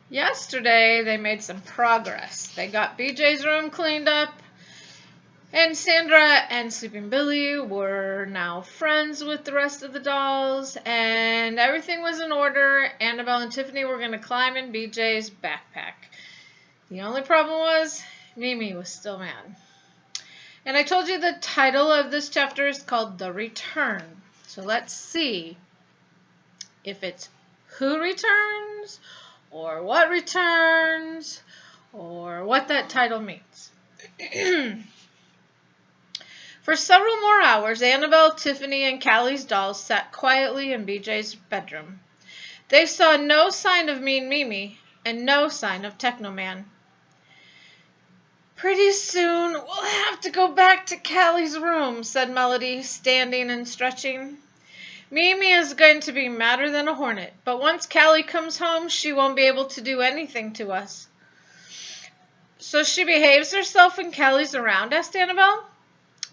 Yesterday, they made some progress. They got BJ's room cleaned up, and Sandra and Sleeping Billy were now friends with the rest of the dolls, and everything was in order. Annabelle and Tiffany were going to climb in BJ's backpack. The only problem was Mimi was still mad. And I told you the title of this chapter is called The Return. So let's see if it's who returns, or what returns, or what that title means. For several more hours, Annabelle, Tiffany, and Callie's dolls sat quietly in BJ's bedroom. They saw no sign of Mean Mimi and no sign of Technoman. Pretty soon, we'll have to go back to Callie's room, said Melody, standing and stretching. Mimi is going to be madder than a hornet, but once Callie comes home, she won't be able to do anything to us. So she behaves herself when Callie's around? Asked Annabelle.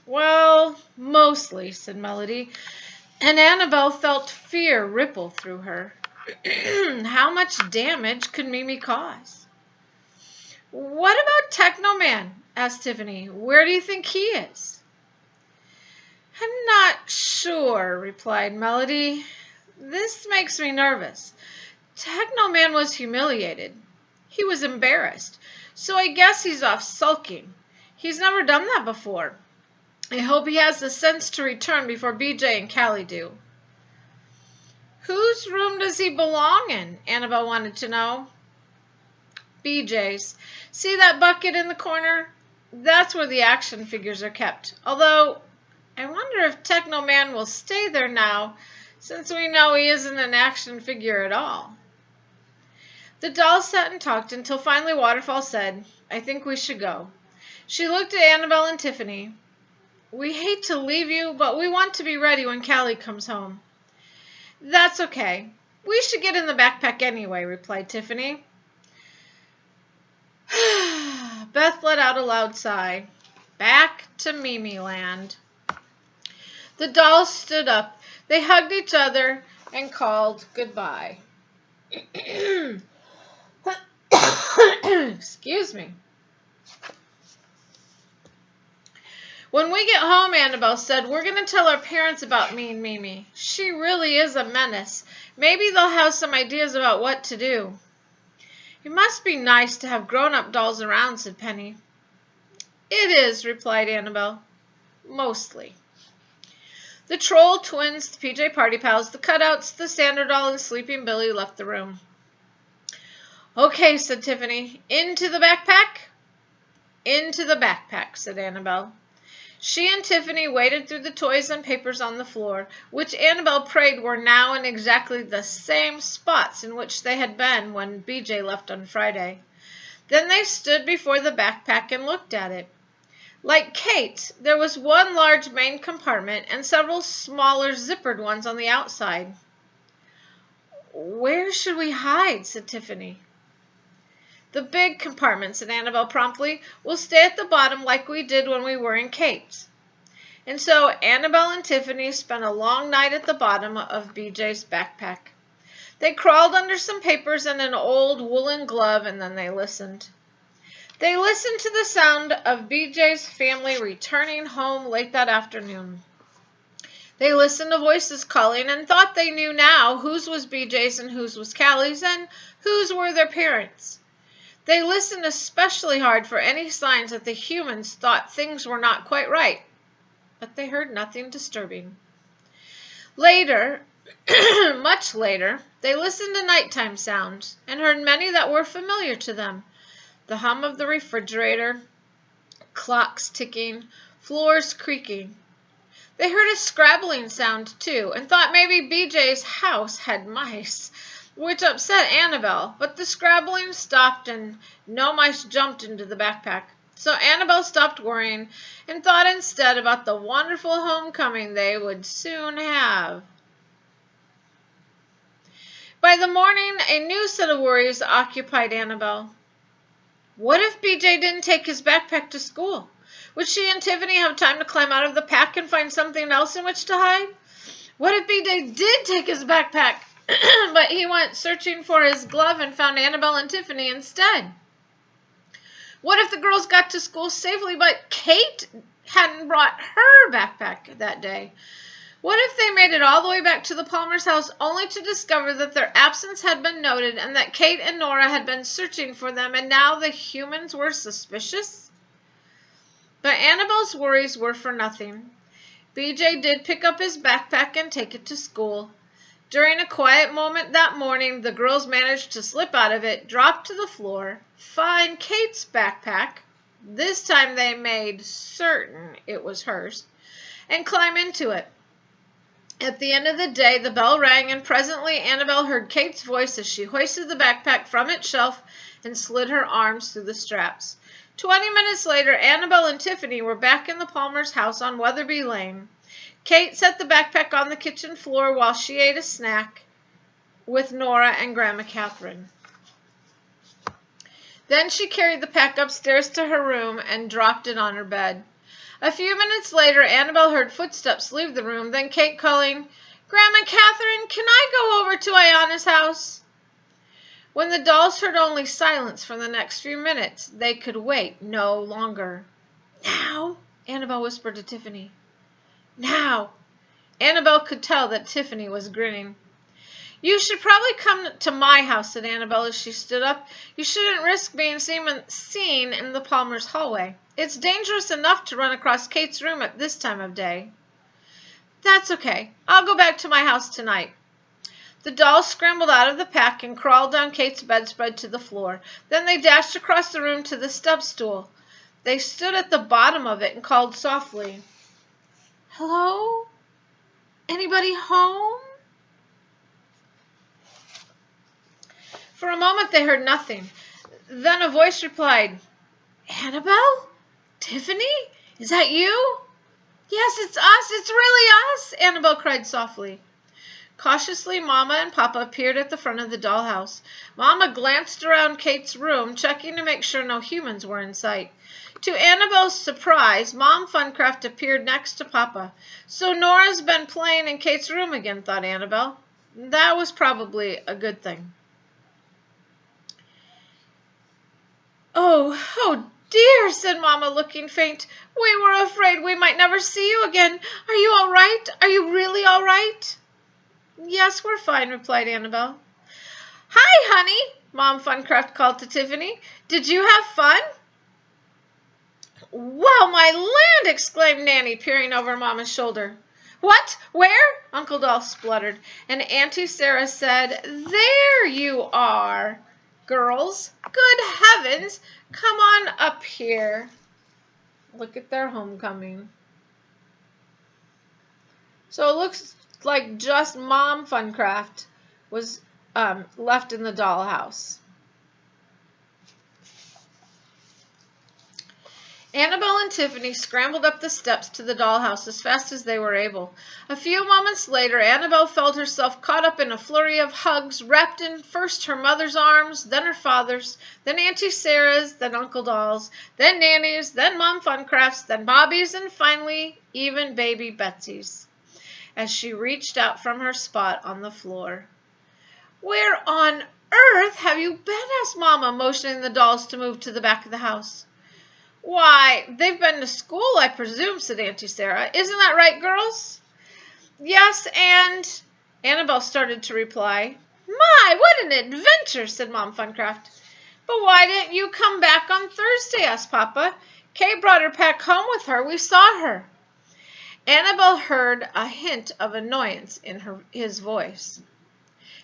Well, mostly, said Melody, and Annabelle felt fear ripple through her. How much damage could Mimi cause? What about Technoman? Asked Tiffany. Where do you think he is? I'm not sure, replied Melody. This makes me nervous. Technoman was humiliated. He was embarrassed. So I guess he's off sulking. He's never done that before. I hope he has the sense to return before BJ and Callie do. Whose room does he belong in? Annabelle wanted to know. BJ's. See that bucket in the corner? That's where the action figures are kept. Although, I wonder if Technoman will stay there now, since we know he isn't an action figure at all. The dolls sat and talked until finally Waterfall said, I think we should go. She looked at Annabelle and Tiffany. We hate to leave you, but we want to be ready when Callie comes home. That's okay. We should get in the backpack anyway, replied Tiffany. Beth let out a loud sigh. Back to Mimi Land. The dolls stood up. They hugged each other and called goodbye. Excuse me. When we get home, Annabelle said, we're going to tell our parents about Mean Mimi. She really is a menace. Maybe they'll have some ideas about what to do. It must be nice to have grown-up dolls around, said Penny. It is, replied Annabelle. Mostly. The Troll, twins, the PJ Party Pals, the Cutouts, the Sandra doll, and Sleeping Billy left the room. Okay, said Tiffany. Into the backpack? Into the backpack, said Annabelle. She and Tiffany waded through the toys and papers on the floor, which Annabelle prayed were now in exactly the same spots in which they had been when BJ left on Friday. Then they stood before the backpack and looked at it. Like Kate's, there was one large main compartment and several smaller zippered ones on the outside. Where should we hide? Said Tiffany. The big compartment, said Annabelle promptly. We'll stay at the bottom like we did when we were in Kate's. And so Annabelle and Tiffany spent a long night at the bottom of BJ's backpack. They crawled under some papers and an old woolen glove, and then they listened. They listened to the sound of BJ's family returning home late that afternoon. They listened to voices calling and thought they knew now whose was BJ's and whose was Callie's and whose were their parents. They listened especially hard for any signs that the humans thought things were not quite right, but they heard nothing disturbing. Later, much later, they listened to nighttime sounds and heard many that were familiar to them. The hum of the refrigerator, clocks ticking, floors creaking. They heard a scrabbling sound, too, and thought maybe BJ's house had mice, which upset Annabelle, but the scrabbling stopped and no mice jumped into the backpack. So Annabelle stopped worrying and thought instead about the wonderful homecoming they would soon have. By the morning, a new set of worries occupied Annabelle. What if BJ didn't take his backpack to school? Would she and Tiffany have time to climb out of the pack and find something else in which to hide? What if BJ did take his backpack but he went searching for his glove and found Annabelle and Tiffany instead. What if the girls got to school safely, but Kate hadn't brought her backpack that day? What if they made it all the way back to the Palmer's house only to discover that their absence had been noted and that Kate and Nora had been searching for them and now the humans were suspicious? But Annabelle's worries were for nothing. BJ did pick up his backpack and take it to school. During a quiet moment that morning, the girls managed to slip out of it, drop to the floor, find Kate's backpack. This time they made certain it was hers, and climb into it. At the end of the day, the bell rang, and presently Annabelle heard Kate's voice as she hoisted the backpack from its shelf and slid her arms through the straps. 20 minutes later, Annabelle and Tiffany were back in the Palmer's house on Weatherby Lane. Kate set the backpack on the kitchen floor while she ate a snack with Nora and Grandma Catherine. Then she carried the pack upstairs to her room and dropped it on her bed. A few minutes later, Annabelle heard footsteps leave the room, then Kate calling, "Grandma Catherine, can I go over to Ayana's house?" When the dolls heard only silence for the next few minutes, they could wait no longer. "Now," Annabelle whispered to Tiffany. "Now." Annabelle could tell that Tiffany was grinning. "You should probably come to my house," said Annabelle as she stood up. "You shouldn't risk being seen in the Palmer's hallway. It's dangerous enough to run across Kate's room at this time of day." "That's okay. I'll go back to my house tonight." The dolls scrambled out of the pack and crawled down Kate's bedspread to the floor. Then they dashed across the room to the step stool. They stood at the bottom of it and called softly, "Hello? Anybody home?" For a moment they heard nothing. Then a voice replied, "Annabelle? Tiffany? Is that you?" "Yes, it's us. It's really us," Annabelle cried softly. Cautiously, Mama and Papa appeared at the front of the dollhouse. Mama glanced around Kate's room, checking to make sure no humans were in sight. To Annabelle's surprise, Mom Funcraft appeared next to Papa. "So Nora's been playing in Kate's room again," thought Annabelle. That was probably a good thing. Oh dear," said Mama, looking faint. "We were afraid we might never see you again. Are you all right? Are you really all right?" "Yes, we're fine," replied Annabelle. "Hi, honey," Mom Funcraft called to Tiffany. "Did you have fun?" "Well, my land!" exclaimed Nanny, peering over Mama's shoulder. "What? Where?" Uncle Dolph spluttered, and Auntie Sarah said, "There you are, girls. Good heavens, come on up here." Look at their homecoming. So it looks like just Mom Funcraft was left in the dollhouse. Annabelle and Tiffany scrambled up the steps to the dollhouse as fast as they were able. A few moments later, Annabelle felt herself caught up in a flurry of hugs, wrapped in first her mother's arms, then her father's, then Auntie Sarah's, then Uncle Doll's, then Nanny's, then Mom Funcraft's, then Bobby's, and finally even baby Betsy's, as she reached out from her spot on the floor. "Where on earth have you been?" asked Mama, motioning the dolls to move to the back of the house. "Why, they've been to school, I presume," said Auntie Sarah. "Isn't that right, girls?" "Yes, and—" Annabelle started to reply. "My, what an adventure," said Mom Funcraft. "But why didn't you come back on Thursday?" asked Papa. "Kate brought her pack home with her. We saw her." Annabelle heard a hint of annoyance in his voice.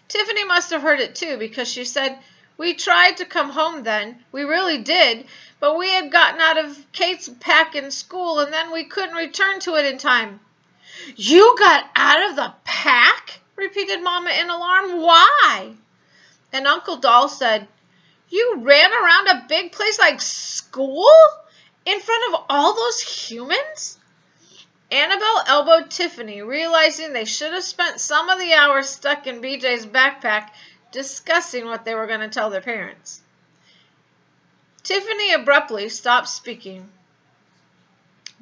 Tiffany must have heard it too, because she said, "We tried to come home then. We really did. But we had gotten out of Kate's pack in school, and then we couldn't return to it in time." "You got out of the pack?" repeated Mama in alarm. "Why?" And Uncle Doll said, "You ran around a big place like school? In front of all those humans?" Annabelle elbowed Tiffany, realizing they should have spent some of the hours stuck in BJ's backpack discussing what they were going to tell their parents. Tiffany abruptly stopped speaking.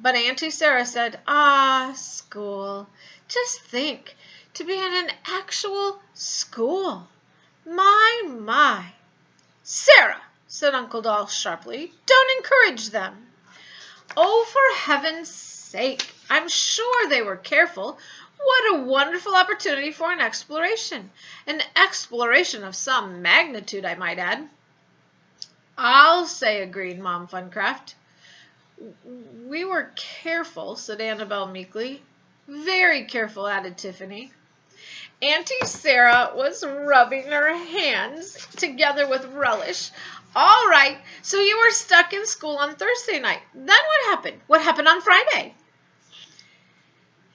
But Auntie Sarah said, "Ah, school. Just think. to be in an actual school. My. Sarah, said Uncle Doll sharply, don't encourage them. Oh, for heaven's sake, I'm sure they were careful. What a wonderful opportunity for an exploration. An exploration of some magnitude, I might add. I'll say, agreed Mom Funcraft. We were careful, said Annabelle meekly. Very careful, added Tiffany. Auntie Sarah was rubbing her hands together with relish. All right, so you were stuck in school on Thursday night. Then what happened? What happened on Friday?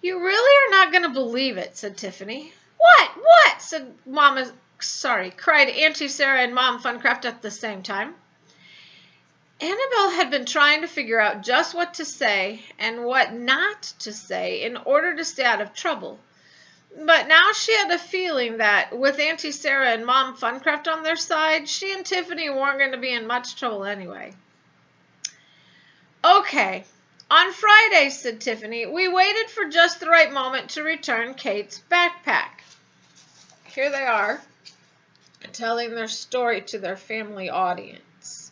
You really are not going to believe it, said Tiffany. What? Cried Auntie Sarah and Mom Funcraft at the same time. Annabelle had been trying to figure out just what to say and what not to say in order to stay out of trouble. But now she had a feeling that with Auntie Sarah and Mom Funcraft on their side, she and Tiffany weren't going to be in much trouble anyway. Okay, on Friday, said Tiffany, we waited for just the right moment to return Kate's backpack. Here they are, telling their story to their family audience.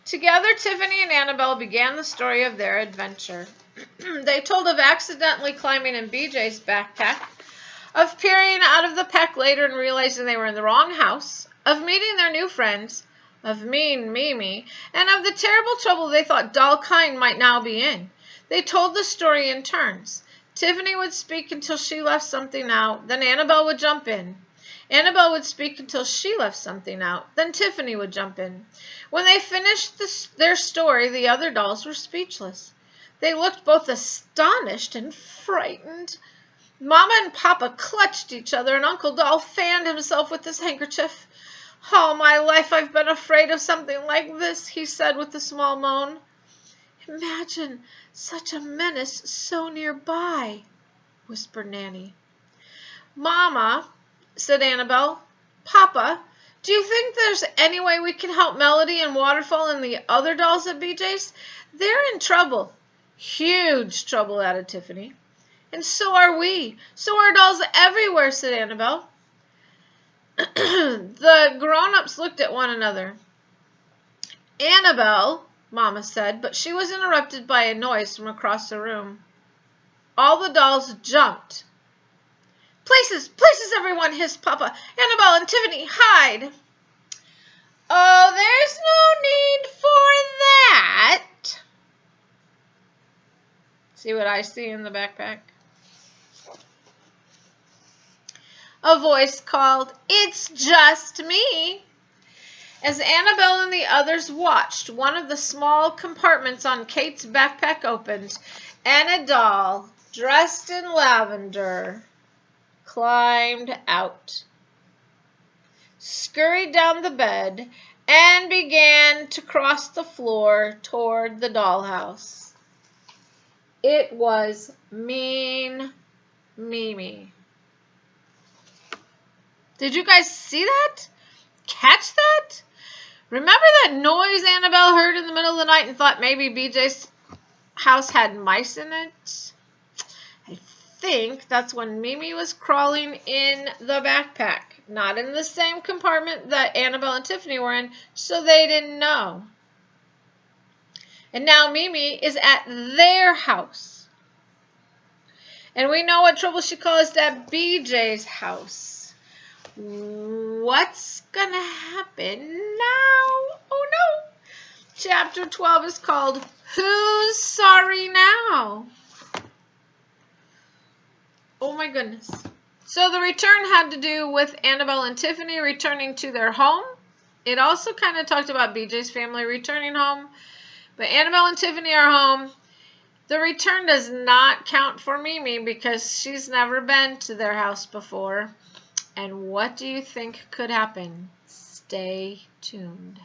Together, Tiffany and Annabelle began the story of their adventure. They told of accidentally climbing in BJ's backpack, of peering out of the pack later and realizing they were in the wrong house, of meeting their new friends, of mean Mimi, and of the terrible trouble they thought Doll Kind might now be in. They told the story in turns. Tiffany would speak until she left something out, then Annabelle would jump in. Annabelle would speak until she left something out, then Tiffany would jump in. When they finished their story, the other dolls were speechless. They looked both astonished and frightened. Mama and Papa clutched each other, and Uncle Doll fanned himself with his handkerchief. All my life I've been afraid of something like this, he said with a small moan. Imagine such a menace so nearby, whispered Nanny. Mama, said Annabelle. Papa, do you think there's any way we can help Melody and Waterfall and the other dolls at BJ's? They're in trouble. Huge trouble, added Tiffany. And so are we. So are dolls everywhere, said Annabelle. The grown-ups looked at one another. Annabelle, Mama said, but she was interrupted by a noise from across the room. All the dolls jumped. Places, everyone, hissed Papa. Annabelle and Tiffany, hide. Oh, there's no need for that. See what I see in the backpack? A voice called, It's just me. As Annabelle and the others watched, one of the small compartments on Kate's backpack opened, and a doll, dressed in lavender, climbed out, scurried down the bed, and began to cross the floor toward the dollhouse. It was Mean Mimi. Did you guys see that? Catch that? Remember that noise Annabelle heard in the middle of the night and thought maybe BJ's house had mice in it? I think that's when Mimi was crawling in the backpack. Not in the same compartment that Annabelle and Tiffany were in, so they didn't know. And now Mimi is at their house. And we know what trouble she caused at BJ's house. What's gonna happen now? Oh no! Chapter 12 is called Who's Sorry Now? Oh my goodness. So the return had to do with Annabelle and Tiffany returning to their home. It also kind of talked about BJ's family returning home. But Annabelle and Tiffany are home. The return does not count for Mimi because she's never been to their house before. And what do you think could happen? Stay tuned.